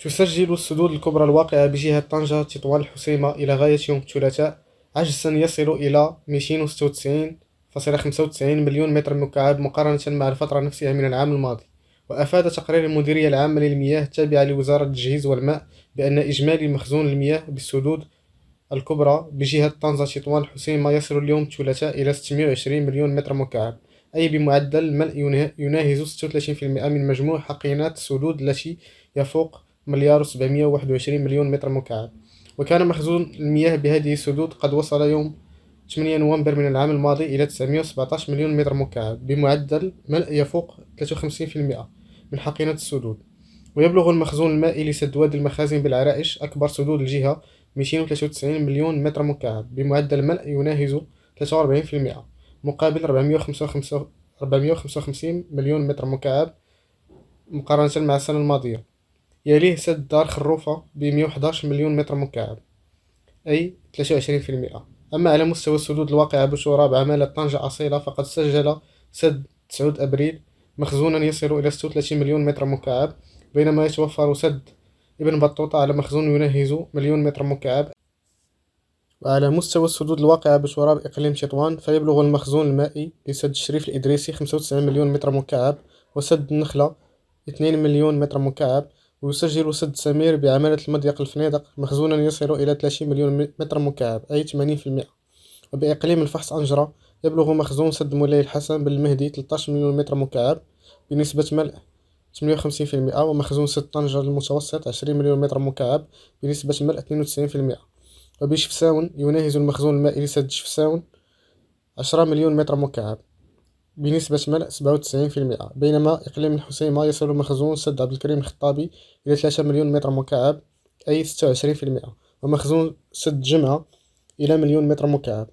تسجل السدود الكبرى الواقعة بجهة طنجة تطوان الحسيمة إلى غاية يوم الثلاثاء عجزا يصل إلى 296.95 مليون متر مكعب مقارنة مع الفترة نفسها من العام الماضي. وأفاد تقرير المديرية العامة للمياه التابعة لوزارة التجهيز والماء بأن إجمالي مخزون المياه بالسدود الكبرى بجهة طنجة تطوان الحسيمة يصل اليوم الثلاثاء إلى 620 مليون متر مكعب، أي بمعدل الملء يناهز 36% من مجموع حقينات السدود التي يفوق 1,721 مليون متر مكعب. وكان مخزون المياه بهذه السدود قد وصل يوم 8 نوفمبر من العام الماضي إلى 917 مليون متر مكعب بمعدل ملء يفوق 53% من حقينة السدود. ويبلغ المخزون المائي لسد وادي المخازن بالعرائش أكبر سدود الجهة 293 مليون متر مكعب بمعدل ملء يناهز 43% مقابل 455 مليون متر مكعب مقارنة مع السنة الماضية. يليه سد دار خروفة ب 111 مليون متر مكعب، أي 23%. أما على مستوى السدود الواقعة بشورى بعمالة طنجة أصيلة فقد سجل سد 9 أبريل مخزونا يصل إلى 36 مليون متر مكعب، بينما يتوفر سد ابن بطوطة على مخزون يناهز مليون متر مكعب. وعلى مستوى السدود الواقعة بشورى بإقليم تطوان فيبلغ المخزون المائي لسد الشريف الإدريسي 95 مليون متر مكعب، وسد النخلة 2 مليون متر مكعب. ويسجل سد سمير بعمالة المضيق الفنيدق مخزونا يصل إلى 30 مليون متر مكعب، أي 80%. وبإقليم الفحص أنجرة يبلغ مخزون سد مولاي الحسن بالمهدي 13 مليون متر مكعب بنسبة ملء 58%، ومخزون سد طنجة المتوسط 20 مليون متر مكعب بنسبة ملء 92%. وبشفساون يناهز المخزون المائي لسد شفساون 10 مليون متر مكعب بنسبة ملء 97%، بينما إقليم الحسيمة يصل مخزون سد عبد الكريم الخطابي إلى 3 مليون متر مكعب، أي 26%، ومخزون سد جمعة إلى مليون متر مكعب.